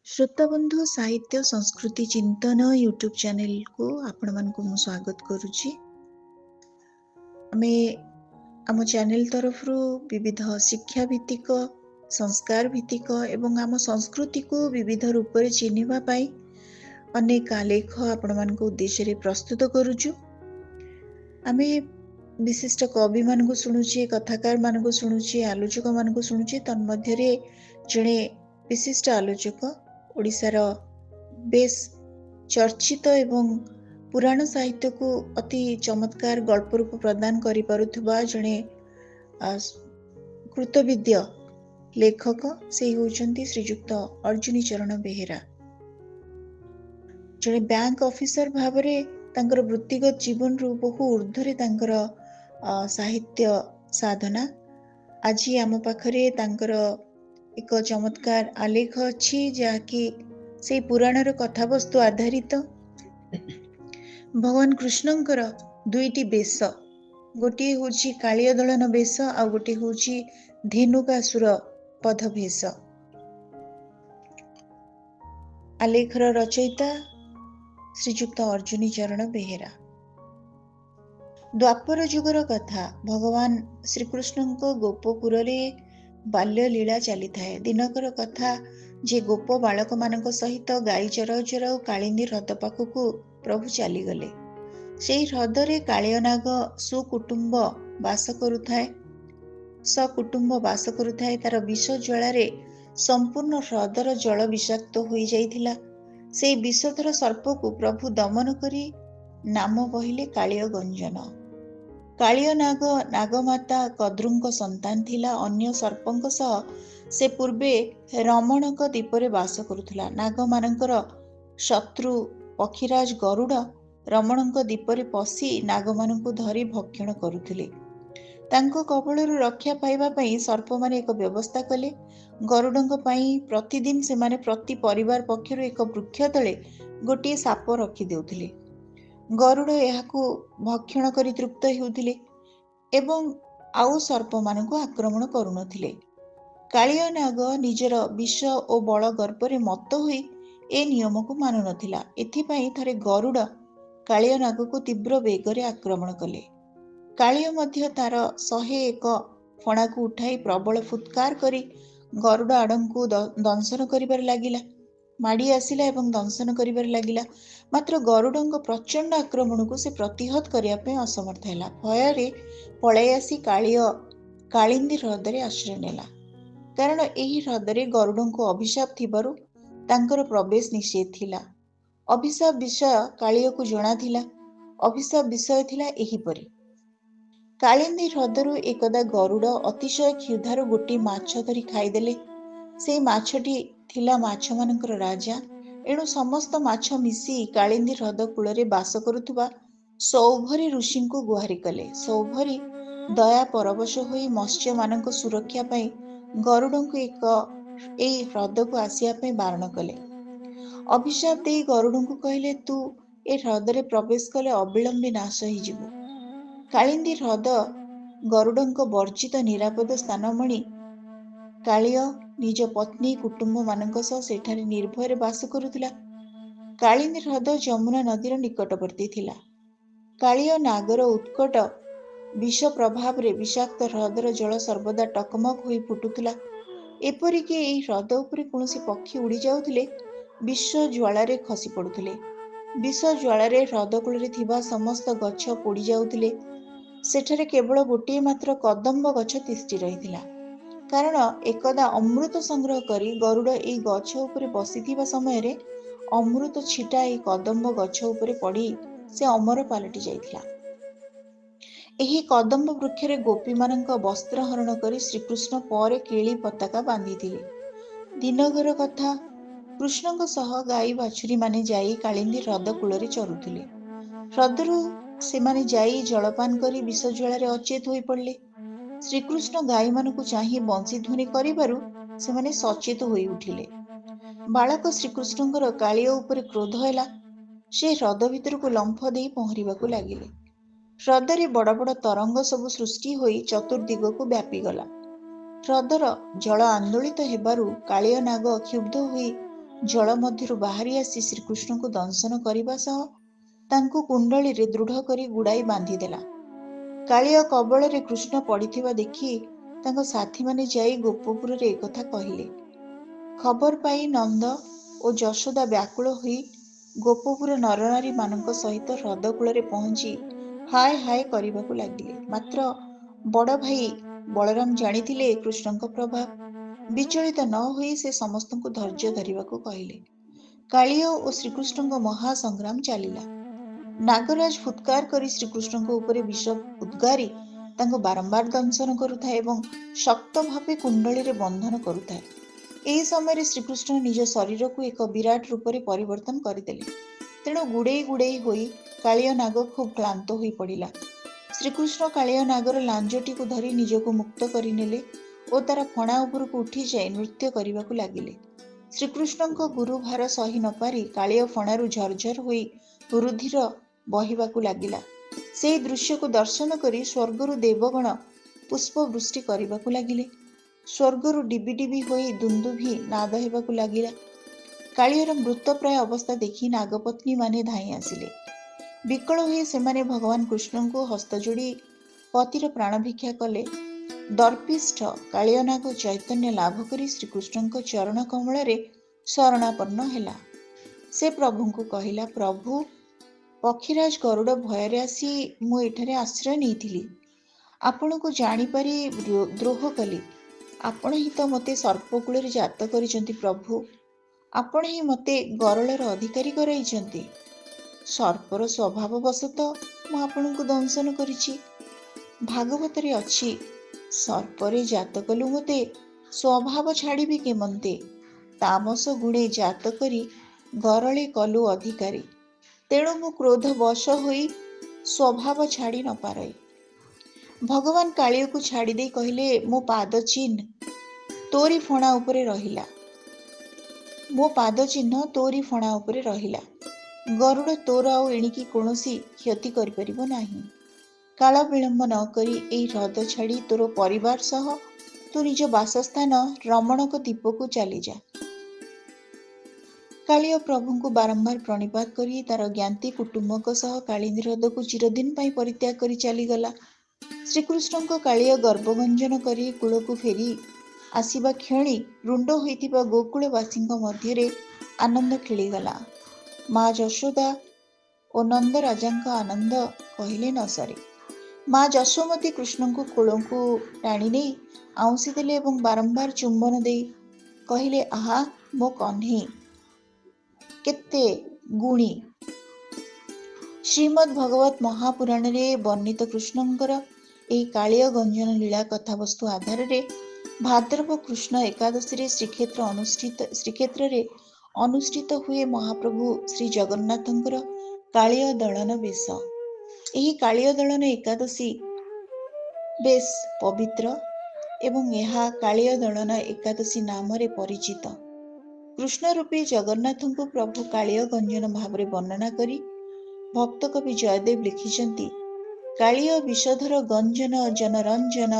श्रोताबंधु साहित्य संस्कृति चिंतन यूट्यूब चैनल को आपण मानक मु स्वागत करुच्ची। आमे आम चैनल तरफ विविध शिक्षा भित्तिक संस्कार भित्तिक एवं आम संस्कृति को विविध रूप में चिन्हिबा पाई अनेक आलेख आपण मानक उद्देश्य रे प्रस्तुत करुचु। आमे विशिष्ट कवि मानक शुणुचे, कथाकार मानक शुणुचे, आलोचक मानक शुणुचे। तन्मध्यरे जड़े विशिष्ट आलोचक ओडिशार बेस चर्चित एवं पुराण साहित्य को अति चमत्कार गल्प रूप प्रदान करि पारुथबा जड़े कृतविद्य लेखक से होचंती श्रीजुक्त अर्जुनी चरण बेहेरा। जड़े बैंक ऑफिसर भावरे तांकर वृत्तिगत जीवन रु बहु ऊर्ध्वरे तांकर साहित्य साधना। आज आम पाखरे तांकर एक चमत्कार आलेख अच्छी जहाँकि से पुराणर कथावस्तु आधारित। भगवान कृष्णंकर दुईटी बेश, गोटे होची कालिय दलन बेश आ गोटे होची धेनुकासुर पद भेष। आलेखर रचयिता श्रीजुक्त अर्जुनी चरण बेहेरा। द्वापर जुगर कथा। भगवान श्रीकृष्णଙ୍କ गोपपुर रे बाल्य लीला चली थाए। दिनकर कथा जे गोप बालक मानक सहित गाई चराउ चराउ कालिंदी ह्रद पाखकु प्रभु चली गले। सेई ह्रदरे कालियनाग सुकुटुंब बास करुथाए। सकुटुंब बास करुथाए। तार विष ज्वालारे संपूर्ण ह्रदर जल विषाक्त होई जाइथिला। सेई विषधर सर्पकु प्रभु दमन करी नाम बहिले कालिय गंजन। कालिय नाग नागमाता कद्रुंक संतान थिला। अन्य सर्पंक सह से पूर्वे रमणक द्वीपरे बास करुथुला। नाग मानकर शत्रु पक्षीराज गरुड़ रमणक द्वीपरे पशि नाग मानकु धरी भक्षण करुथिले। तांको कबळरु रक्षा पाइबा पई सर्प माने एक व्यवस्था कले। गरुडंक पई प्रतिदिन से माने प्रति परिवार पक्षरु एक वृक्ष तळे गोटे साप रखि देउथिले। गरुड़ एहाकु भक्षण करी तृप्त हेउथिले एवं आउ सर्प मानकु आक्रमण करुनथिले। कालिय नाग निजर विष ओ बल गर्भरे मत होई ए नियम को मानु नथिला। एथिपई थरे गरुड़ कालिय नाग को तीव्र वेगरे आक्रमण कले। कालिय मध्य तार 101 फणा को उठाई प्रबल फुत्कार करी गरुड़ आड़ंकु दंशन करिबार लागिला। माड़ी आसिला एवं दंशन करिबार लागिला। मात्र गरुडंक प्रचंड आक्रमण को से प्रतिहत करिया पे असमर्थ हैला। भୟରେ पळै आसी कालिंदी ह्रदरे आश्रय नेला। कारण एही ह्रदरे गरुडंको अभिशाप थिबारु तांकर प्रवेश निषेध थिला। अभिशाप विषय कालिय को जणा थिला। अभिशाप विषय थिला एहीपरि। कालिंदी ह्रदरु एकदा गरुड़ अतिशय क्षुधारु गोटी माछ धरी खाइदेले। से माछटी थिला माछ मानकर राजा। एणु समस्त माछ मिसी कालिंदी ह्रद कूଳରେ बास करुथुबा सौभरी ऋषिंको गुहारि कले। सौभरी दया परवश होई मत्स्य मानक सुरक्षा पाई गरुडंको एई ह्रदको आसिया पाई बारण कले। अभिशाप देई गरुडंको कहिले, तू ए ह्रदरे प्रवेश कले अविलंबे नाश होई जिवु। कालिंदी ह्रद गरुडंको वर्जित निरापद स्थान मणि। कालिय निज पत्नी कुटुंब मानक सह सेठारे निर्भୟରେ बास करुथिला। कालिंदी ह्रद जमुना नदीर निकटवर्ती थिला। कालिय नागर उत्कट विष प्रभाव रे विषाक्त ह्रदर जल सर्वदा टकमक होई फुटुथिला। एपरिके एई ह्रद उपरे कौनसी पक्षी उड़ी जाउथिले विष ज्वालारे खसी पड़ुथिले। विष ज्वालारे ह्रद कूଳରେ थिबा समस्त गछ पोड़ी जाउथिले। सेठारे केवल गोटिए मात्र कदम्ब गछ तिष्ठि रहिथिला। कारण एकदा अमृत संग्रह करी गरुड़ एई गछ उपरे बसिथिबा समय रे अमृत छिटा एई कदम्ब गछ उपरे पड़ी से अमर पालटि जाइथिला। एही कदम्ब वृक्षरे गोपी मानक वस्त्र हरण करी श्रीकृष्ण परे केली पताका बांधिथिले। दिनगर कथा। कृष्णଙ୍କ सह गाई बाछुरी माने जाई कालिंदी ह्रद कूଳରେ चरुथिले। ह्रदरु सेमाने जाई जलपान करी विष ज्वालारे अचेत होई पड़ले। श्रीकृष्ण गाई मानकु चाही बंशी ध्वनि करिबारु सेमाने सचेत होई उठिले। बालक श्रीकृष्णଙ୍କର कालिय उपरे क्रोध हैला। से ह्रद भितरकु लंफ देई पहरिबाकु लागिले। ह्रदरे बड़ बड़ तरंग सबु सृष्टि होई चतुर्दिगकु व्यापीगला। ह्रदर जल आंदोलित हेबारु कालिय नाग क्षुब्ध होई ଜଳ ମଧ୍ୟରୁ ବାହାରି ଆସି ଶ୍ରୀକୃଷ୍ଣଙ୍କୁ ଦଂଶନ କରିବା ସହ ତାଙ୍କୁ କୁଣ୍ଡଳୀରେ ଦୃଢ଼ କରି ଗୁଡ଼ାଇ ବାନ୍ଧିଦେଲା। କାଳିଅ କବଳରେ କୃଷ୍ଣ ପଡ଼ିଥିବା ଦେଖି ତାଙ୍କ ସାଥୀମାନେ ଯାଇ ଗୋପପୁରରେ ଏକଥା କହିଲେ। ଖବର ପାଇ ନନ୍ଦ ଓ ଯଶୋଦା ବ୍ୟାକୁଳ ହୋଇ ଗୋପପୁର ନରନାରୀମାନଙ୍କ ସହିତ ହ୍ରଦ କୂଳରେ ପହଞ୍ଚି ହାୟ ହାୟ କରିବାକୁ ଲାଗିଲେ। ମାତ୍ର ବଡ଼ ଭାଇ ବଳରାମ ଜାଣିଥିଲେ କୃଷ୍ଣଙ୍କ ପ୍ରଭାବ। ବିଚଳିତ ନ ହୋଇ ସେ ସମସ୍ତଙ୍କୁ ଧୈର୍ଯ୍ୟ ଧରିବାକୁ କହିଲେ। କାଳିଅ ଓ ଶ୍ରୀକୃଷ୍ଣଙ୍କ ମହାସଂଗ୍ରାମ ଚାଲିଲା। ନାଗରାଜ ଫୁତ୍କାର କରି ଶ୍ରୀକୃଷ୍ଣଙ୍କ ଉପରେ ବିଷ ଉଦ୍ଗାରି ତାଙ୍କୁ ବାରମ୍ବାର ଦଂଶନ କରୁଥାଏ ଏବଂ ଶକ୍ତ ଭାବେ କୁଣ୍ଡଳୀରେ ବନ୍ଧନ କରୁଥାଏ। ଏହି ସମୟରେ ଶ୍ରୀକୃଷ୍ଣ ନିଜ ଶରୀରକୁ ଏକ ବିରାଟ ରୂପରେ ପରିବର୍ତ୍ତନ କରିଦେଲେ। ତେଣୁ ଗୁଡ଼େଇ ଗୁଡ଼େଇ ହୋଇ କାଳିଅ ନାଗ ଖୁବ୍ କ୍ଳାନ୍ତ ହୋଇ ପଡ଼ିଲା। ଶ୍ରୀକୃଷ୍ଣ କାଳିଅ ନାଗର ଲାଞ୍ଜଟିକୁ ଧରି ନିଜକୁ ମୁକ୍ତ କରିନେଲେ ଓ ତାର ଫଣା ଉପରକୁ ଉଠିଯାଇ ନୃତ୍ୟ କରିବାକୁ ଲାଗିଲେ। ଶ୍ରୀକୃଷ୍ଣଙ୍କ ଗୁରୁଭାର ସହି ନ ପାରି କାଳିଅ ଫଣାରୁ ଝରଝର ହୋଇ ରୁଧିର ବହିବାକୁ ଲାଗିଲା। ସେହି ଦୃଶ୍ୟକୁ ଦର୍ଶନ କରି ସ୍ୱର୍ଗରୁ ଦେବଗଣ ପୁଷ୍ପବୃଷ୍ଟି କରିବାକୁ ଲାଗିଲେ। ସ୍ୱର୍ଗରୁ ଡିବି ଡିବି ହୋଇ ଦୁନ୍ଦୁଭି ନାଦ ହେବାକୁ ଲାଗିଲା। କାଳିଅର ମୃତପ୍ରାୟ ଅବସ୍ଥା ଦେଖି ନାଗପତ୍ନୀମାନେ ଧାଇଁ ଆସିଲେ। ବିକଳ ହୋଇ ସେମାନେ ଭଗବାନ କୃଷ୍ଣଙ୍କୁ ହସ୍ତ ଯୋଡ଼ି ପତିର ପ୍ରାଣ ଭିକ୍ଷା କଲେ। ଦର୍ପିଷ୍ଠ କାଳିଅନାଗ ଚୈତନ୍ୟ ଲାଭ କରି ଶ୍ରୀକୃଷ୍ଣଙ୍କ ଚରଣ କମଳରେ ଶରଣାପନ୍ନ ହେଲା। ସେ ପ୍ରଭୁଙ୍କୁ କହିଲା, ପ୍ରଭୁ, ପକ୍ଷୀରାଜ ଗରୁଡ଼ ଭୟରେ ଆସି ମୁଁ ଏଠାରେ ଆଶ୍ରୟ ନେଇଥିଲି। ଆପଣଙ୍କୁ ଜାଣିପାରି ଦ୍ରୋହ କଲି। ଆପଣ ହିଁ ତ ମୋତେ ସର୍ପକୂଳରେ ଜାତ କରିଛନ୍ତି। ପ୍ରଭୁ, ଆପଣ ହିଁ ମୋତେ ଗରଳର ଅଧିକାରୀ କରାଇଛନ୍ତି। ସର୍ପର ସ୍ୱଭାବବଶତଃ ମୁଁ ଆପଣଙ୍କୁ ଦଂଶନ କରିଛି। ଭାଗବତରେ ଅଛି, ସର୍ପରେ ଜାତ କଲୁ ମୋତେ, ସ୍ୱଭାବ ଛାଡ଼ିବି କେମନ୍ତେ? ତାମସ ଗୁଣେ ଜାତ କରି ଗରଳେ କଲୁ ଅଧିକାରୀ। ତେଣୁ ମୁଁ କ୍ରୋଧ ବଶ ହୋଇ ସ୍ୱଭାବ ଛାଡ଼ି ନ ପାରେ। ଭଗବାନ କାଳିଅକୁ ଛାଡ଼ିଦେଇ କହିଲେ, ମୋ ପାଦ ଚିହ୍ନ ତୋରି ଫଣା ଉପରେ ରହିଲା। ମୋ ପାଦ ଚିହ୍ନ ତୋରି ଫଣା ଉପରେ ରହିଲା। ଗରୁଡ଼ ତୋର ଆଉ ଏଣିକି କୌଣସି କ୍ଷତି କରିପାରିବ ନାହିଁ। କାଳ ବିଳମ୍ବ ନ କରି ଏହି ହ୍ରଦ ଛାଡ଼ି ତୋର ପରିବାର ସହ ତୁ ନିଜ ବାସସ୍ଥାନ ରମଣକ ଦ୍ୱୀପକୁ ଚାଲିଯା। କାଳିଅ ପ୍ରଭୁଙ୍କୁ ବାରମ୍ବାର ପ୍ରଣିପାତ କରି ତାର ଜ୍ଞାତି କୁଟୁମ୍ବଙ୍କ ସହ କାଳିନ୍ଦୀ ହ୍ରଦକୁ ଚିରଦିନ ପାଇଁ ପରିତ୍ୟାଗ କରି ଚାଲିଗଲା। ଶ୍ରୀକୃଷ୍ଣଙ୍କ କାଳିଅ ଗର୍ଭଭଞ୍ଜନ କରି କୂଳକୁ ଫେରି ଆସିବା କ୍ଷଣି ରୁଣ୍ଡ ହୋଇଥିବା ଗୋକୁଳବାସୀଙ୍କ ମଧ୍ୟରେ ଆନନ୍ଦ ଖେଳିଗଲା। ମା ଯଶୋଦା ଓ ନନ୍ଦରାଜାଙ୍କ ଆନନ୍ଦ କହିଲେ ନ ସରେ। ମା ଯଶୋମତୀ କୃଷ୍ଣଙ୍କୁ କୋଳକୁ ଟାଣି ନେଇ ଆଉଁସି ଦେଲେ ଏବଂ ବାରମ୍ବାର ଚୁମ୍ବନ ଦେଇ କହିଲେ, ଆହା ମୋ କହ୍ନେଇ, କେତେ ଗୁଣୀ। ଶ୍ରୀମଦ୍ ଭଗବତ ମହାପୁରାଣରେ ବର୍ଣ୍ଣିତ କୃଷ୍ଣଙ୍କର ଏହି କାଳିଅ ଗଞ୍ଜନ ଲୀଳା କଥାବସ୍ତୁ ଆଧାରରେ ଭାଦ୍ରବ କୃଷ୍ଣ ଏକାଦଶୀରେ ଶ୍ରୀକ୍ଷେତ୍ରରେ ଅନୁଷ୍ଠିତ ହୁଏ ମହାପ୍ରଭୁ ଶ୍ରୀ ଜଗନ୍ନାଥଙ୍କର କାଳିଅ ଦଳନ ବେଶ। ଏହି କାଳିଅ ଦଳନ ଏକାଦଶୀ ବେଶ ପବିତ୍ର ଏବଂ ଏହା କାଳିଅ ଦଳନ ଏକାଦଶୀ ନାମରେ ପରିଚିତ। କୃଷ୍ଣ ରୂପୀ ଜଗନ୍ନାଥଙ୍କୁ ପ୍ରଭୁ କାଳିଅ ଗଞ୍ଜନ ଭାବରେ ବର୍ଣ୍ଣନା କରି ଭକ୍ତ କବି ଜୟଦେବ ଲିଖିଛନ୍ତି, କାଳିଅ ବିଷଧର ଗଞ୍ଜନ ଜନରଞ୍ଜନ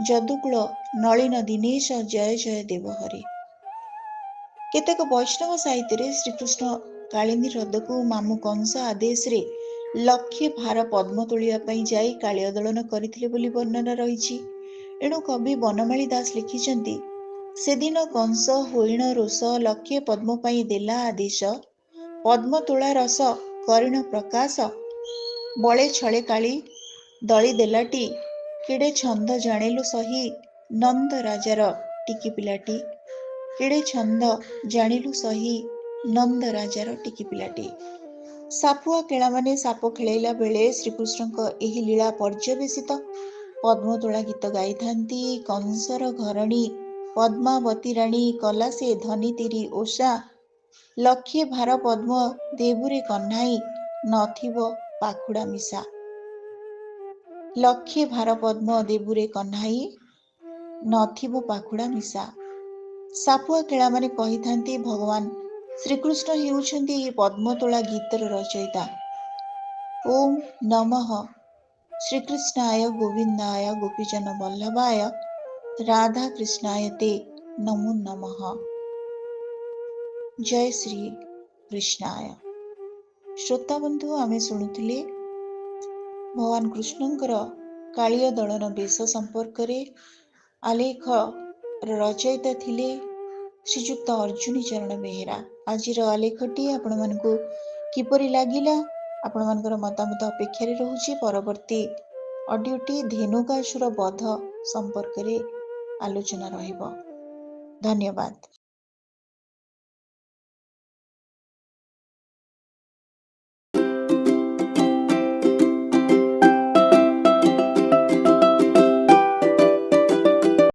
ଯଦୁକୁଳ ନଳିନ ଦୀନେଶ ଜୟ ଜୟ ଦେବ ହରେ। କେତେକ ବୈଷ୍ଣବ ସାହିତ୍ୟରେ ଶ୍ରୀକୃଷ୍ଣ କାଳିନ୍ଦୀ ହ୍ରଦକୁ ମାମୁ କଂସ ଆଦେଶରେ ଲକ୍ଷେ ଭାର ପଦ୍ମ ତୋଳିବା ପାଇଁ ଯାଇ କାଳିଅ ଦଳନ କରିଥିଲେ ବୋଲି ବର୍ଣ୍ଣନା ରହିଛି। ଏଣୁ କବି ବନମାଳୀ ଦାସ ଲେଖିଛନ୍ତି, ସେଦିନ କଂସ ହୋଇଣ ରୋଷ ଲକ୍ଷେ ପଦ୍ମ ପାଇଁ ଦେଲା ଆଦେଶ। ପଦ୍ମ ତୋଳା ରସ କରିଣ ପ୍ରକାଶ ବଳେ ଛଳେ କାଳି ଦଳି ଦେଲାଟି। କେଡ଼େ ଛନ୍ଦ ଜାଣିଲୁ ସହି ନନ୍ଦ ରାଜାର ଟିକି ପିଲାଟି। କେଡ଼େ ଛନ୍ଦ ଜାଣିଲୁ ସହି ନନ୍ଦ ରାଜାର ଟିକି ପିଲାଟି। ସାପୁଆ କେଳାମାନେ ସାପ ଖେଳେଇଲା ବେଳେ ଶ୍ରୀକୃଷ୍ଣଙ୍କ ଏହି ଲୀଳା ପର୍ଯ୍ୟବେସିତ ପଦ୍ମତୋଳା ଗୀତ ଗାଇଥାନ୍ତି। କଂସର ଘରଣୀ ପଦ୍ମାବତୀ ରାଣୀ କଲା ସେ ଧନିତିରି ଓଷା। ଲକ୍ଷେ ଭାର ପଦ୍ମ ଦେବୁରେ କହ୍ନାଇ ନଥିବ ପାଖୁଡ଼ା ମିଶା। ଲକ୍ଷେ ଭାର ପଦ୍ମ ଦେବୁରେ କହ୍ନାଇ ନଥିବ ପାଖୁଡ଼ା ମିଶା। ସାପୁଆ କେଳାମାନେ କହିଥାନ୍ତି, ଭଗବାନ ଶ୍ରୀକୃଷ୍ଣ ହେଉଛନ୍ତି ଏହି ପଦ୍ମତୋଳା ଗୀତର ରଚୟିତା। ଓಂ ନମଃ ଶ୍ରୀକୃଷ୍ଣାୟ ଗୋବିନ୍ଦାୟ ଗୋପୀଜନ ବଲ୍ଲଭାୟ ରାଧାକୃଷ୍ଣାୟ ତେ ନମୋ ନମଃ। जय श्री कृष्णाय। श्रोता बंधु आमे शुणुथिले भगवान कृष्णंकर कालिय दलन बेश संपर्क रे आलेख रचयिता थिले श्रीजुक्त अर्जुनी चरण बेहेरा। आजिर आलेखटी आपण मानकु किपरि लागिला आपण मानकर मतामत अपेक्षा रे रहुछि। परवर्ती ऑडियोटी धेनुकासुर बध संपर्क रे आलोचना रहिब। धन्यवाद।